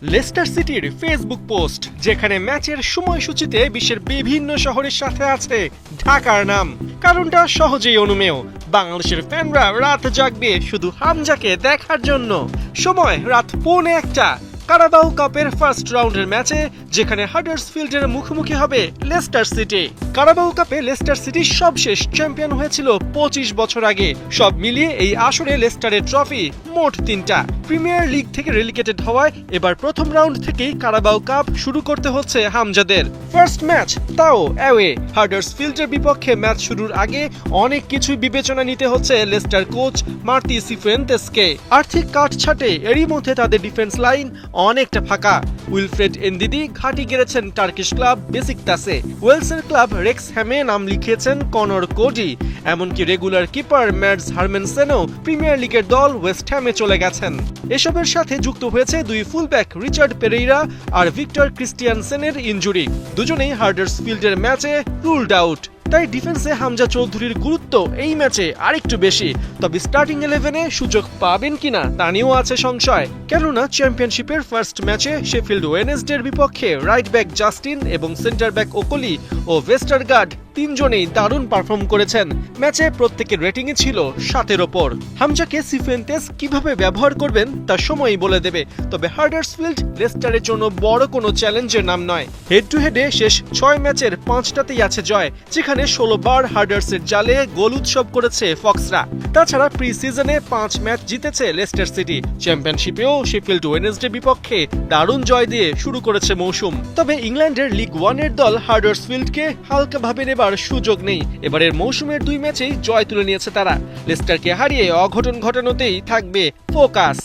Leicester সিটির Facebook post, যেখানে ম্যাচের সময়সূচিতে বিশ্বের বিভিন্ন শহরের সাথে আছে ঢাকার নাম। কারণটা সহজেই অনুমেয়, বাংলাদেশের ফ্যানরা রাত জাগবে শুধু হামজাকে দেখার জন্য। সময় রাত 1:45। কারাবাও কাপের ফার্স্ট রাউন্ডের ম্যাচে, যেখানে হাডার্সফিল্ডের মুখোমুখি হবে লেস্টার সিটি। কারাবাও কাপে লেস্টার সিটি সবশেষ চ্যাম্পিয়ন হয়েছিল 25 বছর আগে। সব মিলিয়ে এই আসরে লেস্টারের ট্রফি মোট 3টা। প্রিমিয়ার লিগ থেকে রেলিগেটেড হওয়ায় এবার প্রথম রাউন্ড থেকেই কারাবাও কাপ শুরু করতে হচ্ছে হামজাদের। ফার্স্ট ম্যাচ তাও অ্যাওয়ে। হাডার্সফিল্ডের বিপক্ষে ম্যাচ শুরুর আগে অনেক কিছুই বিবেচনা নিতে হচ্ছে লেস্টার কোচ মার্তি সিফুয়েন্তেসকে। আর্থিক কাটছাটে এরই মধ্যে তাদের ডিফেন্স লাইন অনেকটা ফাঁকা। উইলফ্রেড এনদিদি ঘাঁটি গেড়েছেন টার্কিশ ক্লাব বেসিকতাসে। ওয়েলসের ক্লাব রেক্সহ্যামে নাম লিখিয়েছেন কনর কোডি। এমনকি রেগুলার কিপার ম্যাডস হারমেনসেনও প্রিমিয়ার লিগের দল ওয়েস্ট হ্যামে চলে গেছেন। এসবের সাথে যুক্ত হয়েছে দুই ফুলব্যাক রিচার্ড পেরেইরা আর ভিক্টর ক্রিস্টিয়ানসেনের ইনজুরি। দুজনেই হাডার্সফিল্ডের ম্যাচে রুলড আউট। তাই ডিফেন্সে হামজা চৌধুরীর গুরুত্ব এই ম্যাচে আরেকটু বেশি। তবে স্টার্টিং 11-এ সুযোগ পাবেন কিনা তা নিয়েও আছে সংশয়। কেননা চ্যাম্পিয়নশিপের ফার্স্ট ম্যাচে শেফিল্ড ওয়েনেসডের বিপক্ষে রাইট ব্যাক জাস্টিন এবং সেন্টার ব্যাক ওকলি ও ওয়েস্টারগার্ড তিনজনেই দারুণ পারফর্ম করেছেন। ম্যাচে প্রত্যেকের রেটিংই ছিল 7-এর ওপর। হামজাকে সিফুয়েন্তেস কিভাবে ব্যবহার করবেন তা সময়ই বলে দেবে। তবে হাডার্সফিল্ড লেস্টারের জন্য বড় কোনো চ্যালেঞ্জের নাম নয়। হেড টু হেডে শেষ 6 ম্যাচের 5টাতেই আছে জয়, যেখানে 16 বার হাডার্সের জালে গোল উৎসব করেছে ফক্সরা। তাছাড়া প্রি সিজনে 5 ম্যাচ জিতেছে লেস্টার সিটি। চ্যাম্পিয়নশিপেও শেফিল্ড ওয়েনেসডে বিপক্ষে দারুণ জয় দিয়ে শুরু করেছে মৌসুম। তবে ইংল্যান্ডের লিগ 1-এর দল হাডার্সফিল্ডকে হালকাভাবে নেবার সুযোগ নেই। এবারের মৌসুমের 2 ম্যাচেই জয় তুলে নিয়েছে তারা। লেস্টারকে হারিয়ে অঘটন ঘটানোতেই থাকবে ফোকাস।